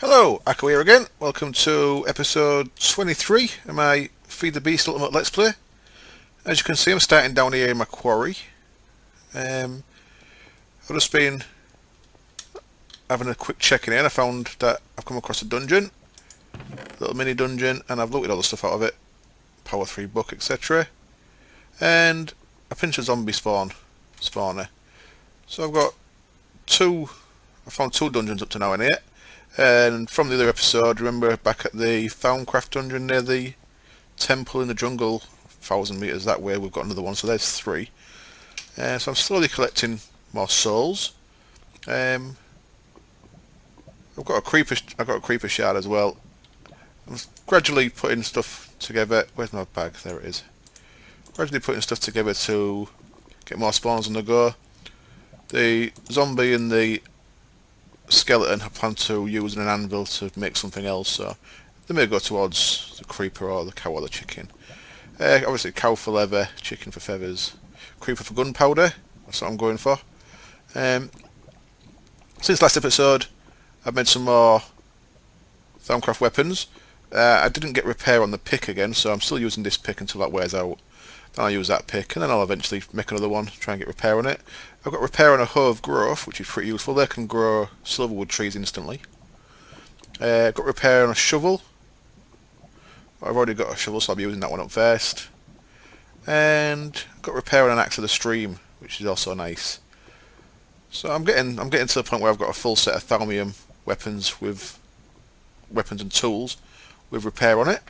Hello, Akko here again. Welcome to episode 23 of my Feed the Beast Ultimate Let's Play. As you can see, I'm starting down here in my quarry. I've just been having a quick check in here and I found that I've come across a dungeon, a little mini dungeon, and I've looted all the stuff out of it, power 3 book, etc. And I pinched a zombie spawner. So I found two dungeons up to now in here. And from the other episode, remember back at the Thaumcraft dungeon near the temple in the jungle, 1,000 meters that way, we've got another one, so there's 3. So I'm slowly collecting more souls. I've got a creeper shard as well. I'm gradually putting stuff together. Where's my bag? There it is. Gradually putting stuff together to get more spawns on the go. The zombie and the skeleton I plan to use an anvil to make something else, so they may go towards the creeper or the cow or the chicken. Obviously cow for leather, chicken for feathers, creeper for gunpowder, that's what I'm going for. Since last episode I've made some more Thaumcraft weapons. I didn't get repair on the pick again, so I'm still using this pick until that wears out. Then I'll use that pick and then I'll eventually make another one, try and get repair on it. I've got repair on a hoe of growth, which is pretty useful. They can grow silverwood trees instantly. Got repair on a shovel. I've already got a shovel, so I'll be using that one up first. And got repair on an axe of the stream, which is also nice. So I'm getting to the point where I've got a full set of Thaumium weapons and tools with repair on it.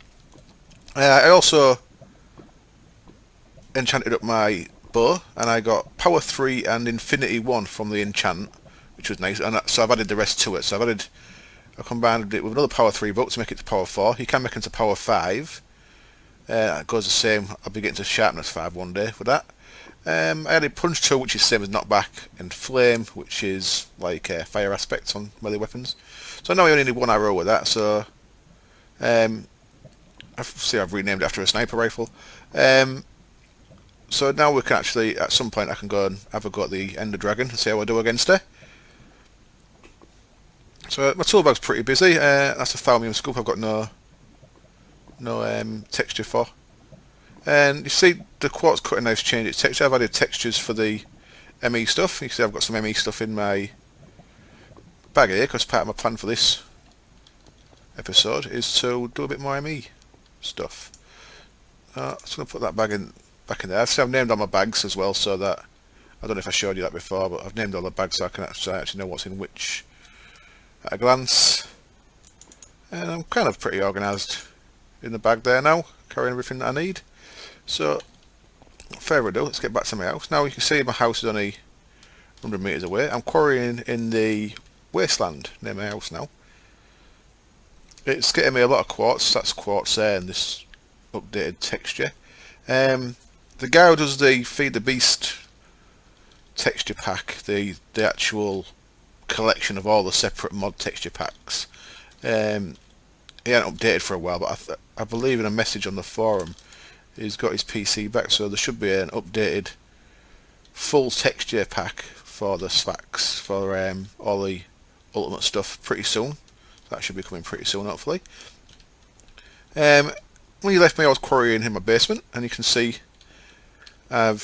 I also enchanted up my bow, and I got power 3 and infinity 1 from the enchant, which was nice, and so I've added the rest to it. So I combined it with another power 3 book to make it to power 4. You can make it to power 5. It goes the same. I'll be getting to sharpness 5 one day for that. I added punch tool, which is the same as knockback, and flame, which is like fire aspects on melee weapons. So now I only need 1 arrow with that. So I've renamed it after a sniper rifle. So now we can actually, at some point, I can go and have a go at the Ender Dragon and see how I do against her. So my toolbag's pretty busy. That's a Thaumium scoop I've got no texture for. And you see the quartz cutting knife's changed its texture. I've added textures for the ME stuff. You see I've got some ME stuff in my bag here, because part of my plan for this episode is to do a bit more ME stuff. So I'm going to put that back in there. See, I've named all my bags as well, so that I don't know if I showed you that before, but I've named all the bags so I can actually know what's in which at a glance. And I'm kind of pretty organised in the bag there now, carrying everything that I need. So, without further ado, let's get back to my house. Now you can see my house is only 100 metres away. I'm quarrying in the wasteland near my house now. It's getting me a lot of quartz. That's quartz there and this updated texture. The guy who does the Feed the Beast texture pack, the actual collection of all the separate mod texture packs, he hadn't updated for a while, but I believe in a message on the forum he's got his PC back, so there should be an updated full texture pack for the Sphax for all the ultimate stuff pretty soon. That should be coming pretty soon, hopefully. When you left me, I was quarrying in my basement, and you can see I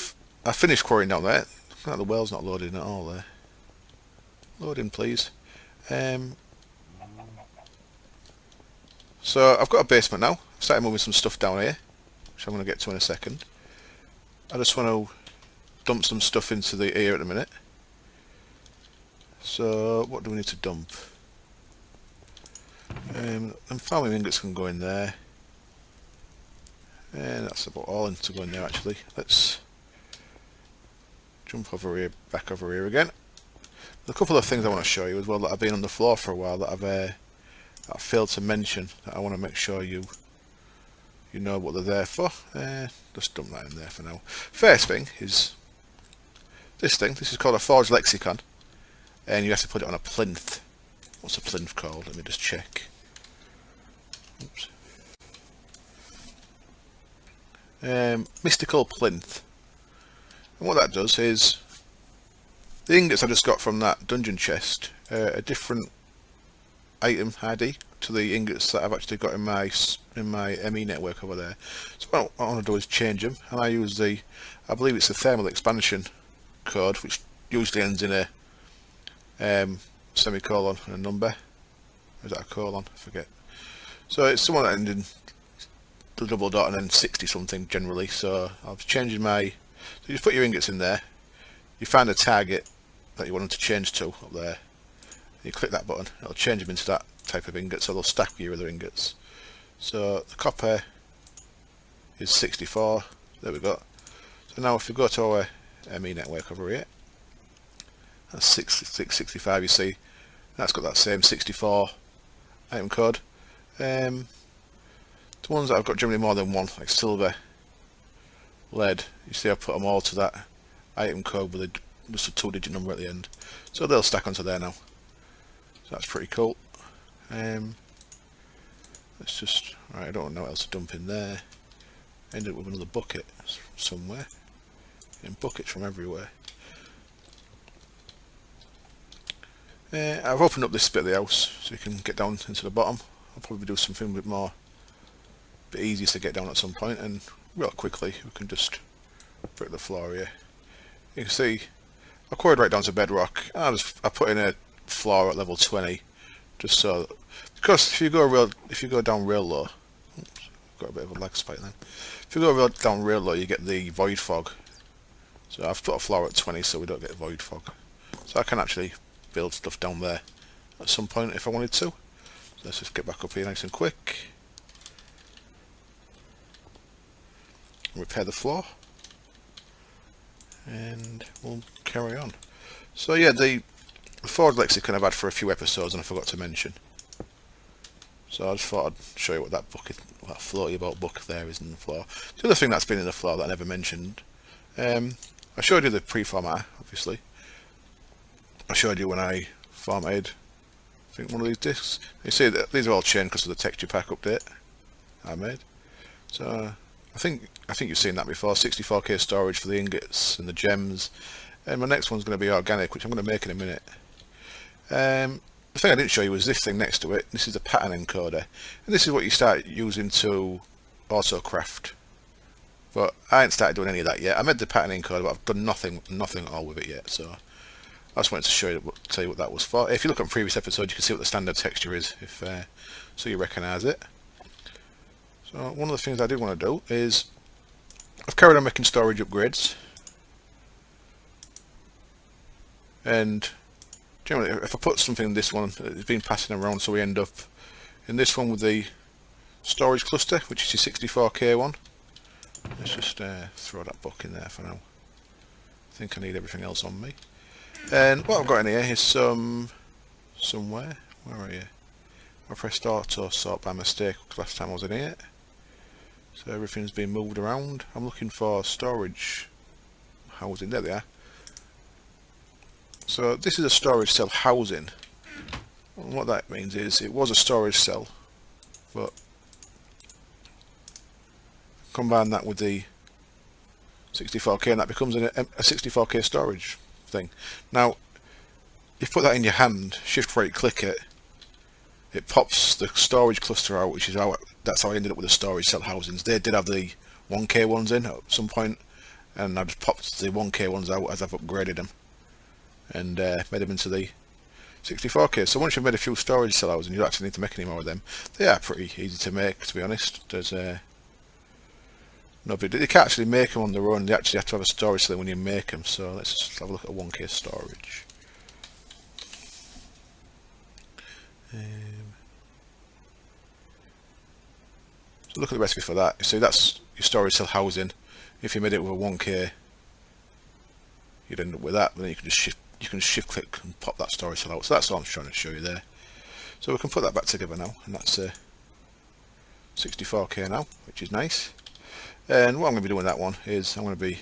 finished quarrying down there. Oh, the well's not loading at all there. Load in, please. So I've got a basement now. I've started moving some stuff down here, which I'm going to get to in a second. I just want to dump some stuff into the ear at the minute. So what do we need to dump? And farming ingots can go in there. And that's about all to go in there actually. Let's jump over here, back over here again. There's a couple of things I want to show you as well that have been on the floor for a while that I've failed to mention, that I want to make sure you know what they're there for. Just dump that in there for now. First thing is this thing. This is called a Forge Lexicon, and you have to put it on a plinth. What's a plinth called? Let me just check. Oops. Mystical plinth. And what that does is the ingots I just got from that dungeon chest are a different item ID to the ingots that I've actually got in my ME network over there. So what I want to do is change them, and I use I believe it's the thermal expansion code, which usually ends in a semicolon and a number. Or is that a colon? I forget. So it's the one that ends in the double dot and then 60 something generally. So I was changing so you just put your ingots in there, you find a target that you want them to change to up there, you click that button, it'll change them into that type of ingot, so they'll stack with your other ingots. So the copper is 64, there we go. So now if we go to our ME network over here, that's 665, you see, that's got that same 64 item code. The ones that I've got generally more than one, like silver, lead, you see I put them all to that item code with just a 2-digit number at the end. So they'll stack onto there now. So that's pretty cool. Let's just, right, I don't know what else to dump in there. End up with another bucket somewhere. And buckets from everywhere. I've opened up this bit of the house so you can get down into the bottom. I'll probably do something a bit easier to get down at some point, and real quickly we can just break the floor here. You can see I quarried right down to bedrock. I put in a floor at level 20, just so, because if you go down real low, oops, got a bit of a lag spike then. If you go down real low, you get the void fog. So I've put a floor at 20 so we don't get void fog. So I can actually build stuff down there at some point if I wanted to. So let's just get back up here nice and quick. Repair the floor. And we'll carry on. So yeah, the Ford lexicon I've had for a few episodes and I forgot to mention. So I just thought I'd show you what that floaty about book there is in the floor. The other thing that's been in the floor that I never mentioned, I showed you the pre-format, obviously. I showed you when I formatted, I think, one of these discs. You see that these are all chained because of the texture pack update I made. So I think you've seen that before. 64K storage for the ingots and the gems. And my next one's going to be organic, which I'm going to make in a minute. The thing I didn't show you was this thing next to it. This is the pattern encoder, and this is what you start using to autocraft. But I ain't started doing any of that yet. I made the pattern encoder, but I've done nothing at all with it yet. So I just wanted to tell you what that was for. If you look at previous episodes, you can see what the standard texture is, so you recognise it. So one of the things I did want to do is I've carried on making storage upgrades, and generally if I put something in this one, it's been passing around, so we end up in this one with the storage cluster, which is the 64K one. Let's just throw that book in there for now. I think I need everything else on me. And what I've got in here is somewhere. Where are you? I pressed auto sort by mistake last time I was in here. So everything's been moved around. I'm looking for storage housing. There they are. So this is a storage cell housing. And what that means is it was a storage cell, but combine that with the 64K and that becomes a 64K storage thing. Now, if you put that in your hand, shift right click it, it pops the storage cluster out, which is that's how I ended up with the storage cell housings. They did have the 1K ones in at some point, and I just popped the 1K ones out as I've upgraded them and made them into the 64K. So once you've made a few storage cell housings, you don't actually need to make any more of them. They are pretty easy to make, to be honest. There's no big deal. You can't actually make them on their own. You actually have to have a storage cell when you make them. So let's just have a look at 1K storage. So look at the recipe for that. You see, that's your storage cell housing. If you made it with a 1K, you'd end up with that. But then you can shift click and pop that storage cell out. So that's all I'm trying to show you there. So we can put that back together now, and that's 64K now, which is nice. And what I'm going to be doing with that one is I'm going to be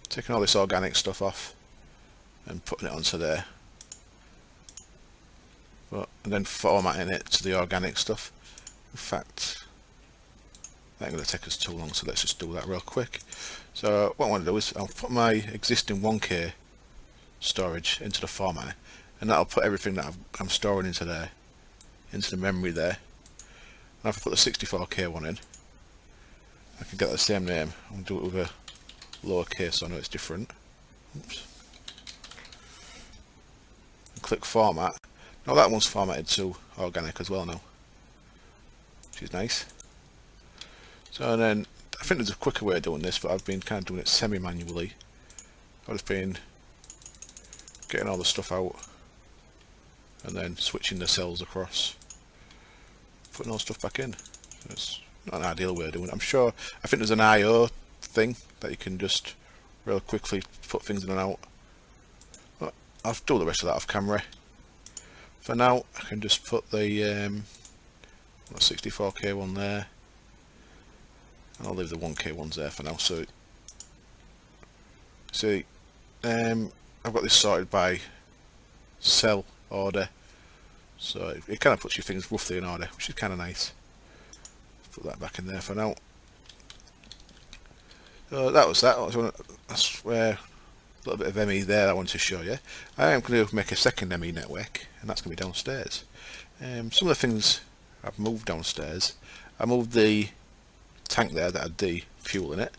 taking all this organic stuff off and putting it onto there, and then formatting it to the organic stuff. In fact, that ain't going to take us too long, so let's just do that real quick. So what I want to do is I'll put my existing 1K storage into the format, and that'll put everything that I'm storing into there into the memory there. Now if I put the 64K one in, I can get the same name and do it with a lowercase so I know it's different. Oops. And click format. Now that one's formatted to organic as well now, which is nice. So then I think there's a quicker way of doing this, but I've been kind of doing it semi-manually. I've just been getting all the stuff out and then switching the cells across, putting all the stuff back in. So it's not an ideal way of doing it. I think there's an I/O thing that you can just real quickly put things in and out. But I'll do the rest of that off camera. For now, I can just put the 64K one there, and I'll leave the 1K ones there for now. So, see, I've got this sorted by cell order, so it kind of puts your things roughly in order, which is kind of nice. Put that back in there for now. So that's where a little bit of ME there I wanted to show you. I am going to make a second ME network, and that's going to be downstairs. Some of the things I've moved downstairs. I moved the tank there that had the fuel in it,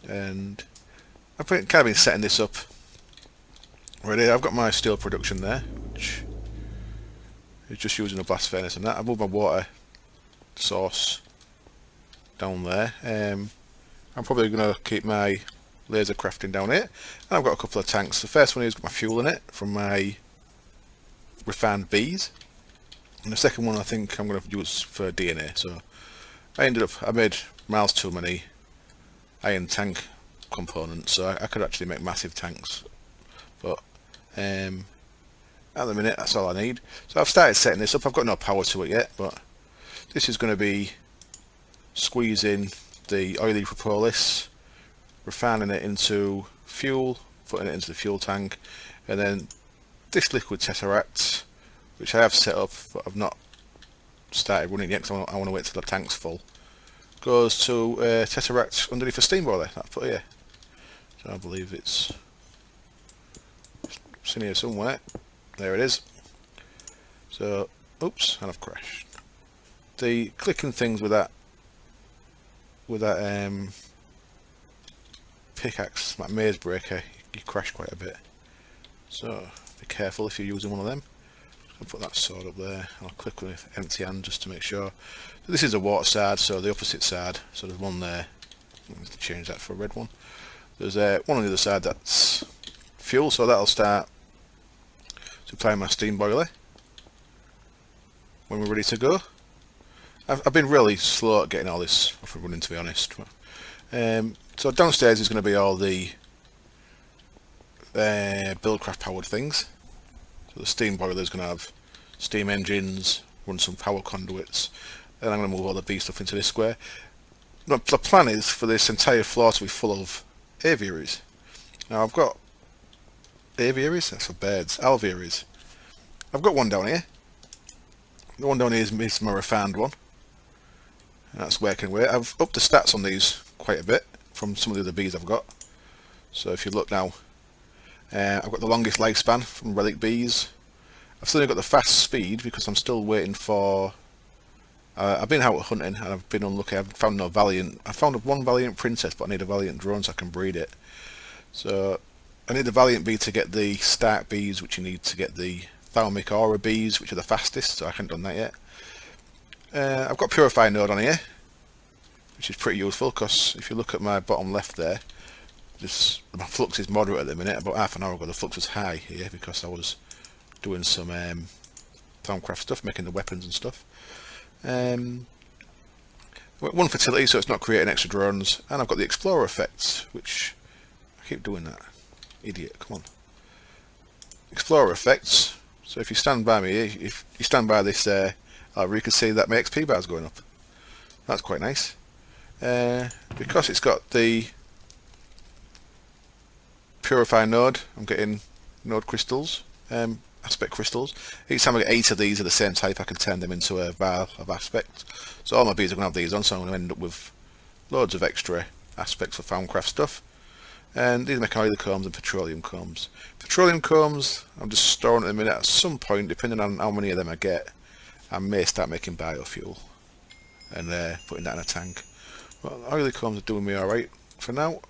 and I've kind of been setting this up already. I've got my steel production there, which is just using a blast furnace and that. I've moved my water source down there. I'm probably going to keep my laser crafting down here, and I've got a couple of tanks. The first one has got my fuel in it from my refined bees, and the second one I think I'm going to use for DNA. So I made miles too many iron tank components, so I could actually make massive tanks, but at the minute that's all I need. So I've started setting this up. I've got no power to it yet, but this is going to be squeezing the oily propolis, refining it into fuel, putting it into the fuel tank, and then this liquid tesseract, which I have set up but I've not started running yet because I want to wait till the tank's full, goes to tesseract underneath a steam boiler that I put here. So I believe it's in here somewhere. There it is. So, oops, and I've crashed. The clicking things with that pickaxe, that maze breaker, you crash quite a bit. So be careful if you're using one of them. I'll put that sword up there, and I'll click with empty hand just to make sure. So this is a water side, so the opposite side. So there's one there. Let's change that for a red one. There's one on the other side that's fuel, so that'll start supplying my steam boiler when we're ready to go. I've been really slow at getting all this off and running, to be honest. So downstairs is going to be all the buildcraft powered things. So the steam boiler is going to have steam engines, run some power conduits, and I'm going to move all the B stuff into this square. The plan is for this entire floor to be full of aviaries. Now I've got aviaries, that's for birds, alvearies. I've got one down here. The one down here is my refined one. And that's working away. I've upped the stats on these quite a bit from some of the other bees I've got. So if you look now, I've got the longest lifespan from relic bees. I've still got the fast speed because I'm still waiting for. I've been out hunting and I've been unlucky. I've found no valiant. I found one valiant princess, but I need a valiant drone so I can breed it. So I need the valiant bee to get the start bees, which you need to get the thalamic aura bees, which are the fastest. So I haven't done that yet. I've got purify node on here, which is pretty useful because if you look at my bottom left there, my flux is moderate at the minute. About half an hour ago the flux was high here because I was doing some Thaumcraft stuff, making the weapons and stuff. One fertility, so it's not creating extra drones, and I've got the explorer effects, which I keep doing that. Idiot, come on. Explorer effects. So if you stand by me, if you stand by this you can see that my XP bar is going up. That's quite nice. Because it's got the purify node, I'm getting node crystals, aspect crystals. Each time I get 8 of these of the same type, I can turn them into a vial of aspect. So all my bees are going to have these on, so I'm going to end up with loads of extra aspects for Thaumcraft stuff. And these are my oily combs and petroleum combs. Petroleum combs, I'm just storing at the minute at some point, depending on how many of them I get. I may start making biofuel and putting that in a tank. Well, oily combs are doing me alright for now.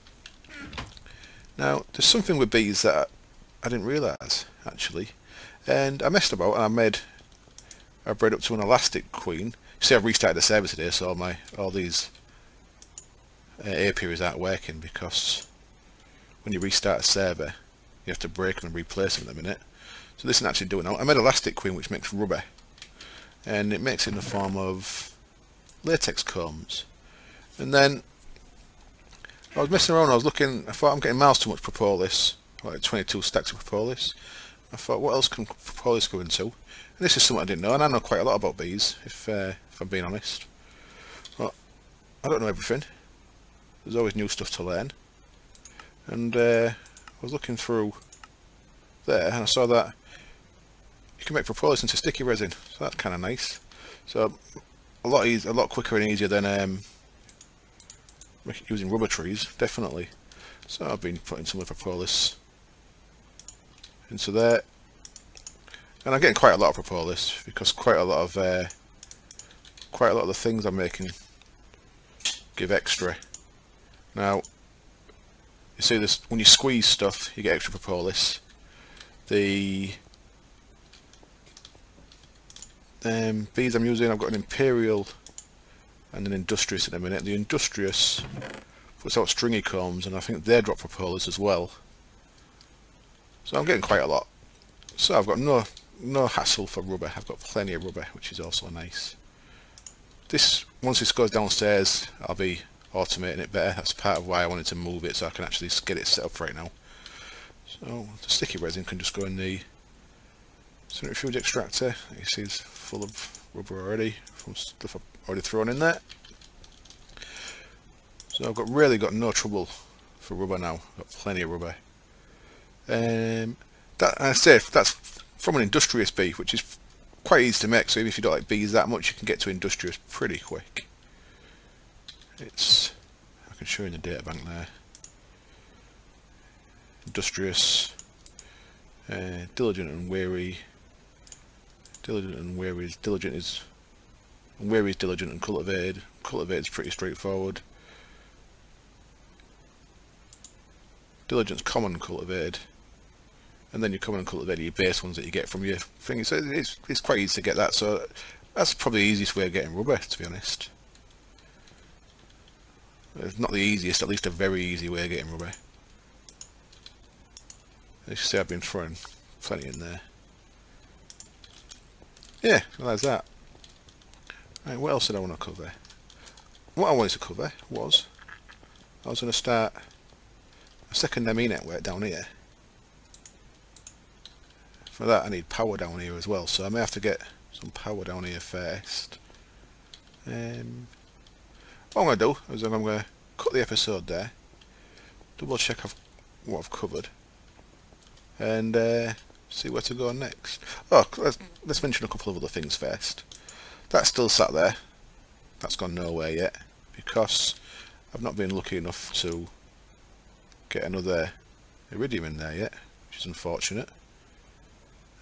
Now, there's something with bees that I didn't realise, actually. And I messed about and I bred up to an elastic queen. You see, I've restarted the server today, so all these apiaries aren't working, because when you restart a server, you have to break them and replace them in a minute. So this isn't actually doing it. I made elastic queen, which makes rubber. And it makes it in the form of latex combs. And then I was messing around, I thought I'm getting miles too much propolis, like 22 stacks of propolis. I thought, what else can propolis go into? And this is something I didn't know, and I know quite a lot about bees, if I'm being honest. But I don't know everything. There's always new stuff to learn. And I was looking through there, and I saw that you can make propolis into sticky resin, so that's kind of nice. So a lot quicker and easier than using rubber trees, definitely. So I've been putting some of the propolis into there, and I'm getting quite a lot of propolis because quite a lot of the things I'm making give extra. Now, you see this when you squeeze stuff, you get extra propolis. The bees I'm using, I've got an Imperial and an Industrious in a minute. The Industrious puts out stringy combs, and I think they drop propolis as well. So I'm getting quite a lot. So I've got no hassle for rubber. I've got plenty of rubber, which is also nice. Once this goes downstairs, I'll be automating it better. That's part of why I wanted to move it, so I can actually get it set up right now. So the sticky resin can just go in the centrifuge extractor. You see it's full of rubber already from stuff I've already thrown in there. So I've really got no trouble for rubber now. I've got plenty of rubber. That's from an Industrious bee, which is quite easy to make. So even if you don't like bees that much, you can get to Industrious pretty quick. I can show you in the data bank there. Industrious, diligent and wary. Diligent and wary is wary is diligent, and cultivated. Cultivated is pretty straightforward. Diligent's common and cultivated, and then your common and cultivated are your base ones that you get from your thing. So it's quite easy to get that. So that's probably the easiest way of getting rubber, to be honest. It's not the easiest, at least a very easy way of getting rubber. As you see, I've been throwing plenty in there. Yeah, so that's that. Right, what else did I want to cover? What I wanted to cover was I was going to start a second ME network down here. For that I need power down here as well, so I may have to get some power down here first. What I'm going to do is I'm going to cut the episode there, double check what I've covered, and see where to go next. Oh, let's mention a couple of other things first. That's still sat there. That's gone nowhere yet, because I've not been lucky enough to get another iridium in there yet, which is unfortunate.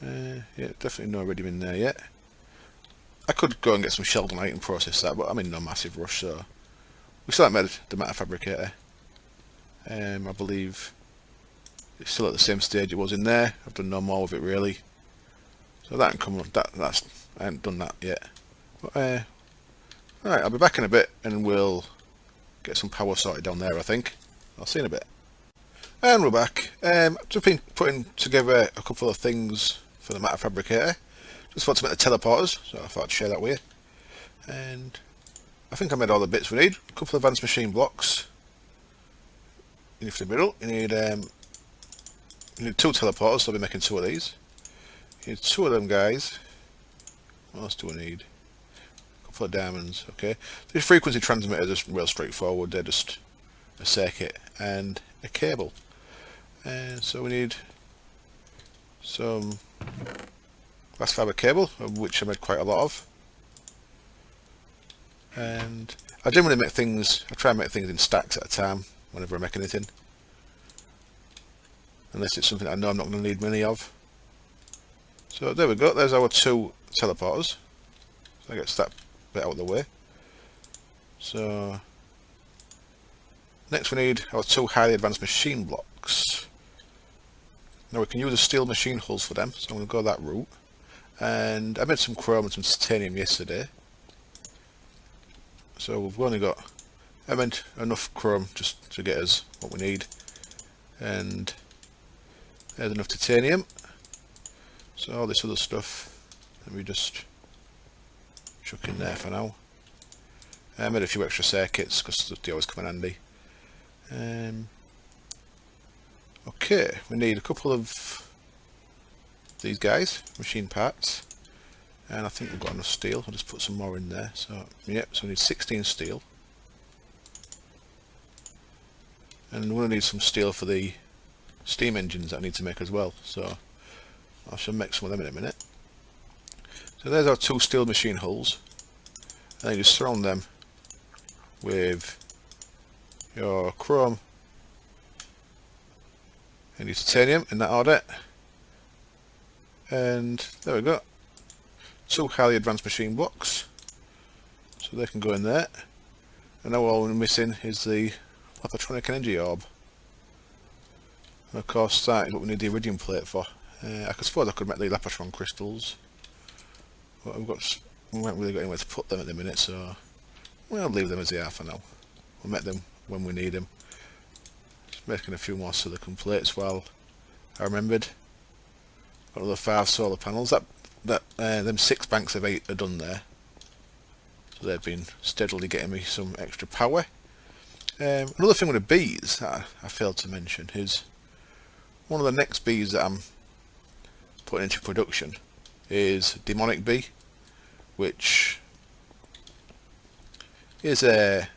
Yeah, definitely no iridium in there yet. I could go and get some sheldonite and process that, but I'm in no massive rush, so we still haven't made the matter fabricator. I believe it's still at the same stage it was in there. I've done no more with it really, so that can come. I haven't done that yet. But alright, I'll be back in a bit and we'll get some power sorted down there, I think. I'll see you in a bit. And we're back. Just been putting together a couple of things for the matter fabricator. Just thought to make the teleporters, so I thought I'd share that with you. And I think I made all the bits we need. A couple of advanced machine blocks. You need for the middle. You need 2 teleporters, so I'll be making 2 of these. You need 2 of them guys. What else do I need? A couple of diamonds, okay. These frequency transmitters are just real straightforward. They're just a circuit and a cable. And so we need some glass fiber cable, of which I made quite a lot of. And I generally make things, I try and make things in stacks at a time whenever I make anything, unless it's something I know I'm not going to need many of. So there we go, there's our 2 teleporters. That gets that bit out of the way. So next we need our 2 highly advanced machine blocks. Now we can use the steel machine hulls for them, so I'm going to go that route. And I made some chrome and some titanium yesterday. So we've only got enough chrome just to get us what we need. And there's enough titanium. So all this other stuff, let me just chuck in there for now. I made a few extra circuits because they always come in handy. Okay, we need a couple of these guys, machine parts, and I think we've got enough steel. I'll just put some more in there. So yep, so we need 16 steel, and we're going to need some steel for the steam engines that I need to make as well. So I shall make some of them in a minute. So there's our 2 steel machine hulls, and then you just surround them with your chrome and your titanium in that order. And there we go, 2 highly advanced machine blocks, so they can go in there. And now all we're missing is the Lapatronic energy orb, and of course that is what we need the iridium plate for. I suppose I could make the Lapatron crystals, but we haven't really got anywhere to put them at the minute, so we'll leave them as they are for now. We'll make them when we need them. Just making a few more silicon plates while I remembered. Got another 5 solar panels. Them 6 banks of 8 are done there, so they've been steadily getting me some extra power. Another thing with the bees that I failed to mention is one of the next bees that I'm putting into production is demonic bee, which is the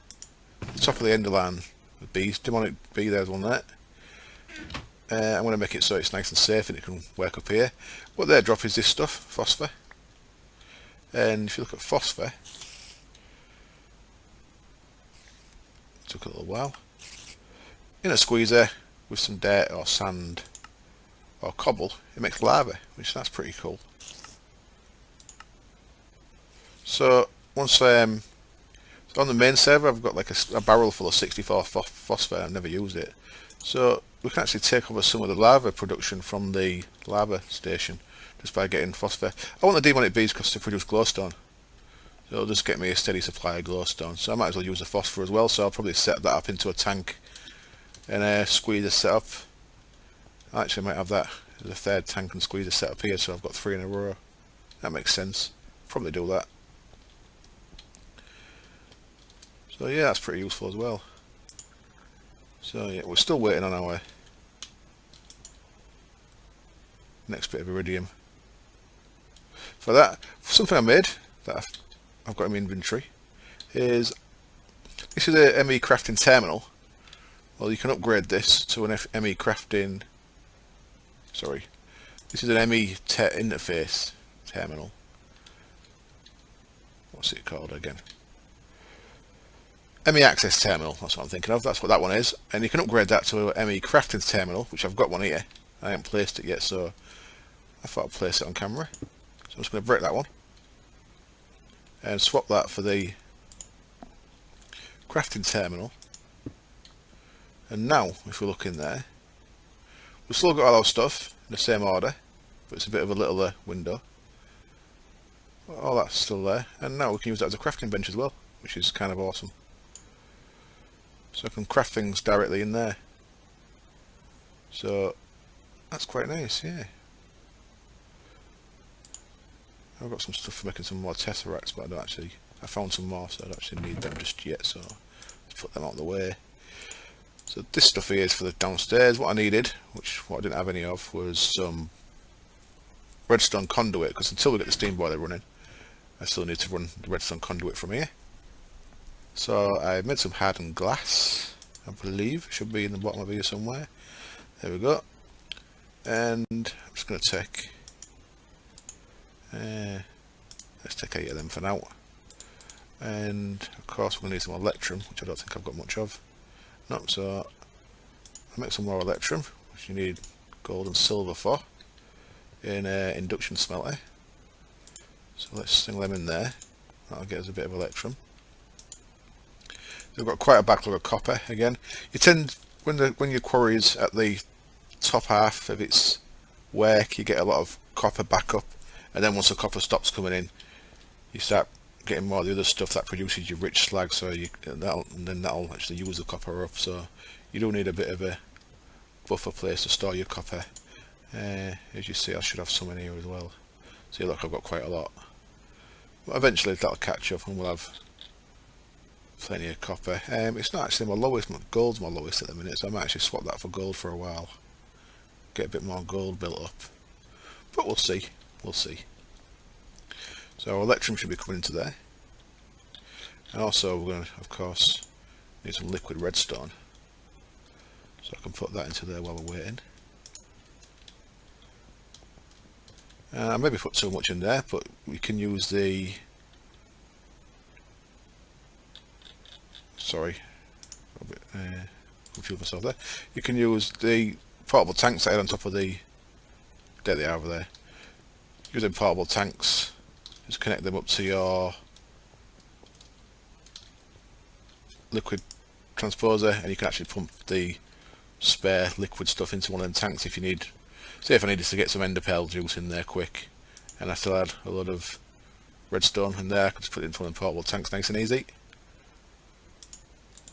top of the end line of bees. Demonic bee, there's one there. I'm going to make it so it's nice and safe and it can work up here. What they drop is this stuff, phosphor. And if you look at phosphor, it took a little while. In a squeezer with some dirt or sand or cobble, it makes lava, which that's pretty cool. So once on the main server, I've got like a barrel full of 64 phosphor. I've never used it, so we can actually take over some of the lava production from the lava station just by getting phosphor. I want the demonic bees because they produce glowstone, so it'll just get me a steady supply of glowstone. So I might as well use the phosphor as well. So I'll probably set that up into a tank and a squeezer set up. I actually might have that as a 3rd tank and squeezer set up here, so I've got 3 in a row. That makes sense. Probably do that. So yeah, that's pretty useful as well. So yeah, we're still waiting on our next bit of iridium. For that, something I made that I've got in my inventory is, this is a ME crafting terminal. Well, you can upgrade this to an ME crafting, sorry, this is an ME interface terminal. What's it called again? ME Access Terminal, that's what I'm thinking of, that's what that one is. And you can upgrade that to a ME Crafting Terminal, which I've got one here. I haven't placed it yet, so I thought I'd place it on camera. So I'm just going to break that one and swap that for the Crafting Terminal. And now, if we look in there, we've still got all our stuff in the same order, but it's a bit of a littler window. All that's still there, and now we can use that as a crafting bench as well, which is kind of awesome. So I can craft things directly in there. So that's quite nice, yeah. I've got some stuff for making some more tesseracts, but I found some more, so I don't actually need them just yet, so let's put them out of the way. So this stuff here is for the downstairs. What I needed, what I didn't have any of, was some redstone conduit, because until we get the steam boiler running, I still need to run the redstone conduit from here. So I made some hardened glass, I believe, it should be in the bottom of here somewhere. There we go. And I'm just going to take, let's take 8 of them for now. And of course we're going to need some electrum, which I don't think I've got much of. No, so I'll make some more electrum, which you need gold and silver for, in induction smelter. So let's sling them in there. That'll get us a bit of electrum. We've got quite a backlog of copper again. You tend, when your quarry is at the top half of its work, you get a lot of copper backup, and then once the copper stops coming in, you start getting more of the other stuff that produces your rich slag. So that'll actually use the copper up. So you do need a bit of a buffer place to store your copper. As you see, I should have some in here as well. See, look, I've got quite a lot. But eventually that'll catch up and we'll have plenty of copper. It's not actually my lowest, gold's my lowest at the minute, so I might actually swap that for gold for a while. Get a bit more gold built up. But we'll see. We'll see. So our electrum should be coming into there. And also we're going to, of course, need some liquid redstone. So I can put that into there while we're waiting. I maybe put too much in there, but we can use the... Sorry, a bit confused myself there. You can use the portable tanks that are on top of the... There they are over there. Using portable tanks, just connect them up to your liquid transposer, and you can actually pump the spare liquid stuff into one of them tanks if you need. Say if I needed to get some ender pearl juice in there quick, and I still had a lot of redstone in there, I could just put it into one of the portable tanks nice and easy.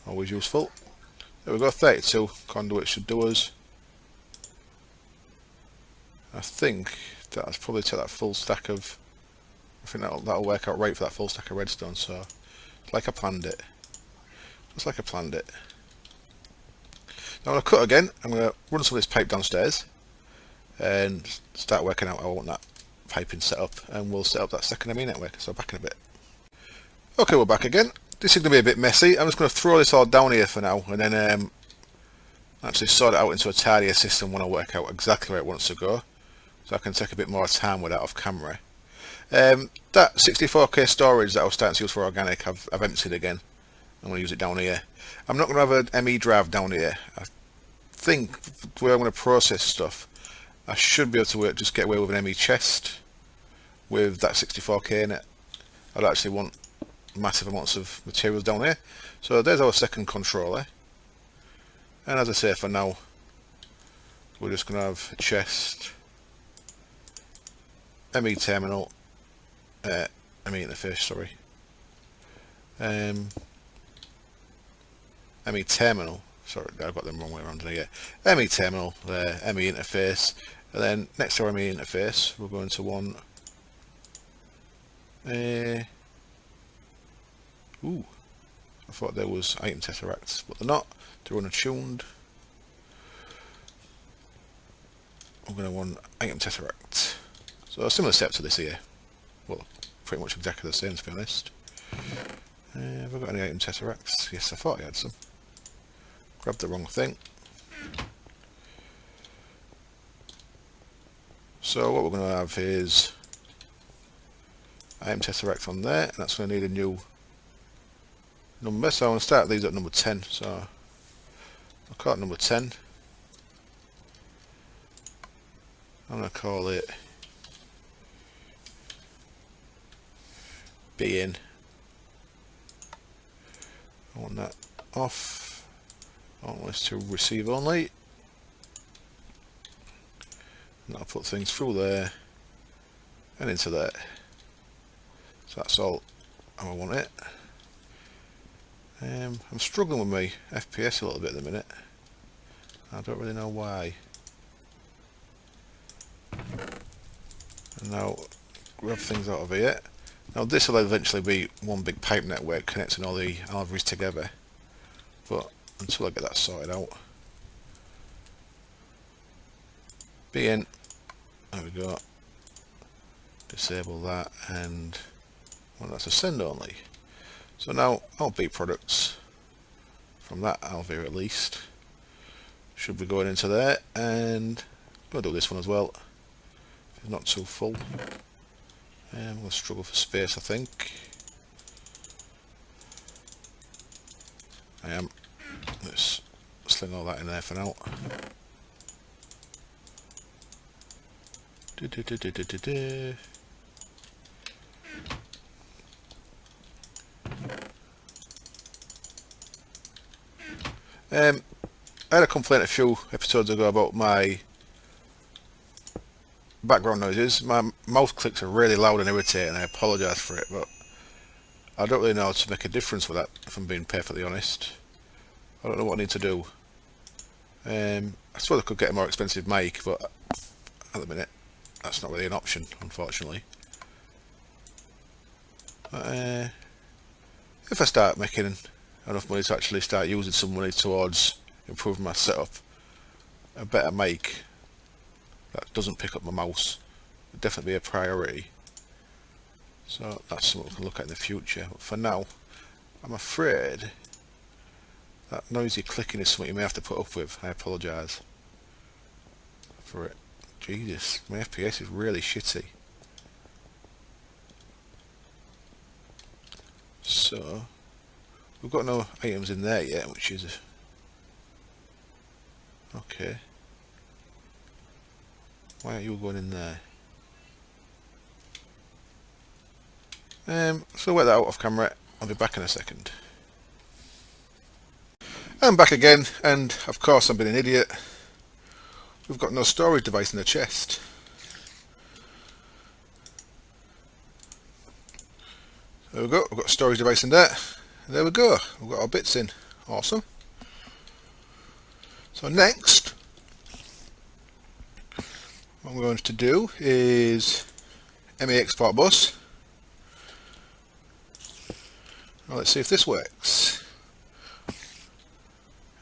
Always useful. There we go, 32 conduits should do us. I think that's probably to that full stack of... I think that'll work out right for that full stack of redstone, so it's like I planned it. Just like I planned it. Now when I cut again, I'm going to run some of this pipe downstairs and start working out how I want that piping set up, and we'll set up that second ME network, so back in a bit. Okay, we're back again. This is going to be a bit messy. I'm just going to throw this all down here for now, and then actually sort it out into a tidier system when I work out exactly where it wants to go, so I can take a bit more time with that off camera. That 64k storage that I was starting to use for organic, I've emptied again. I'm going to use it down here. I'm not going to have an ME drive down here. I think where I'm going to process stuff, I should be able to just get away with an ME chest with that 64k in it. I'd actually want massive amounts of materials down here. So there's our second controller, and as I say, for now we're just going to have a chest, ME terminal, ME interface, sorry, ME terminal, sorry, I've got them wrong way around here. ME terminal, ME interface, and then next to our ME interface we're going to want ooh, I thought there was item tesseracts, but they're not. They're unattuned. I'm going to want item tesseract. So a similar step to this here. Well, pretty much exactly the same, to be honest. Have I got any item tesseracts? Yes, I thought I had some. Grabbed the wrong thing. So what we're going to have is item tesseract on there, and that's going to need a new number, so I'm going to start these at number 10, so I'll call it number 10. I'm going to call it B in. I want that off. I want this to receive only, and I'll put things through there and into there. So that's all how I want it. I'm struggling with my FPS a little bit at the minute. I don't really know why. And now grab things out of here. Now this will eventually be one big pipe network connecting all the alveries together, but until I get that sorted out. Be in. There we go. Disable that, and well, that's a send only. So now our B products from that alvear at least should be going into there, and we'll do this one as well. It's not too full. I'm going to struggle for space, I think. I am. Let's sling all that in there for now. I had a complaint a few episodes ago about my background noises. My mouse clicks are really loud and irritating. I apologise for it, but I don't really know how to make a difference with that, if I'm being perfectly honest. I don't know what I need to do. I suppose I could get a more expensive mic, but at the minute that's not really an option, unfortunately. But, if I start making enough money to actually start using some money towards improving my setup, a better mic that doesn't pick up my mouse would definitely be a priority. So that's something we can look at in the future. But for now, I'm afraid that noisy clicking is something you may have to put up with. I apologise for it. Jesus, my FPS is really shitty. So we've got no items in there yet, which is okay. Why are you going in there? So we'll let that out off camera. I'll be back in a second. I'm back again, and of course I'm being an idiot. We've got no storage device in the chest. There we go, we've got a storage device in there. And there we go, we've got our bits in. Awesome. So next, what we're going to do is ME export bus. Well, let's see if this works.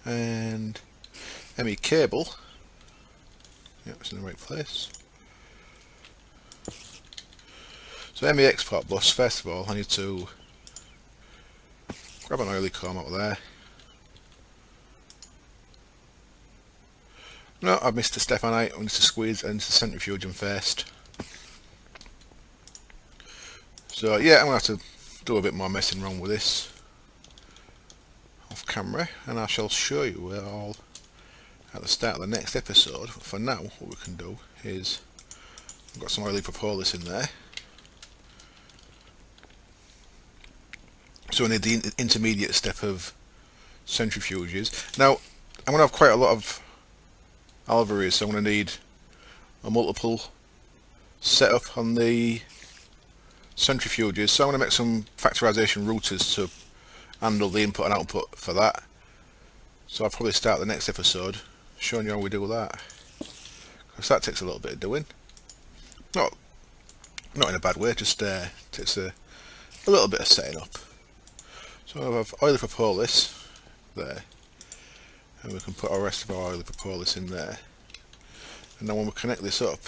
And ME cable. Yep, it's in the right place. So ME export bus, first of all, I need to grab an oily comb out of there. No, I've missed a step on it. I need to squeeze into the centrifuge first. So yeah, I'm going to have to do a bit more messing around with this off camera, and I shall show you it all at the start of the next episode. But for now, what we can do is, I've got some oily propolis in there. So I need the intermediate step of centrifuges. Now, I'm going to have quite a lot of alveries, so I'm going to need a multiple setup on the centrifuges. So I'm going to make some factorization routers to handle the input and output for that. So I'll probably start the next episode showing you how we do that, because that takes a little bit of doing. Not in a bad way, just takes a little bit of setting up. So I'll have oily propolis there, and we can put our rest of our oily propolis in there. And then when we connect this up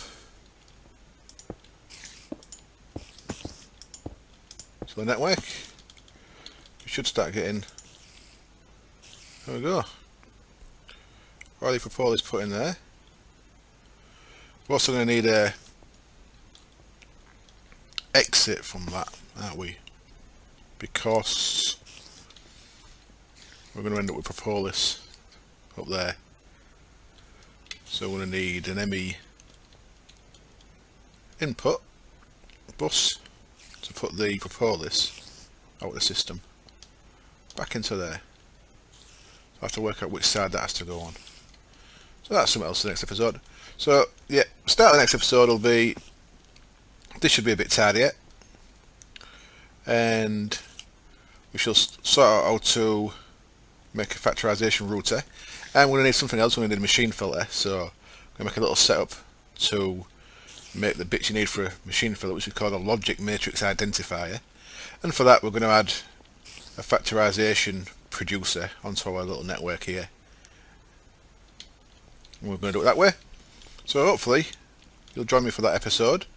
to the network, we should start getting, there we go, oily propolis put in there. We're also going to need a exit from that, aren't we? Because we're going to end up with propolis up there. So we're going to need an ME input bus to put the propolis out of the system back into there. I have to work out which side that has to go on. So that's something else for the next episode. So yeah, start of the next episode will be, this should be a bit tidier, and we shall sort out how to make a factorization router, and we're going to need something else. We're going to need a machine filter, so I'm going to make a little setup to make the bits you need for a machine filter, which we call a logic matrix identifier. And for that we're going to add a factorization producer onto our little network here, and we're going to do it that way. So hopefully you'll join me for that episode.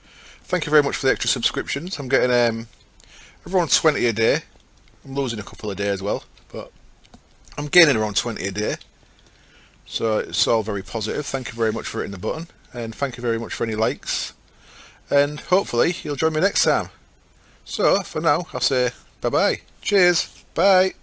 Thank you very much for the extra subscriptions. I'm getting around 20 a day. I'm losing a couple a day as well, but I'm gaining around 20 a day, so it's all very positive. Thank you very much for hitting the button, and thank you very much for any likes, and hopefully you'll join me next time. So for now I'll say bye bye, cheers, bye.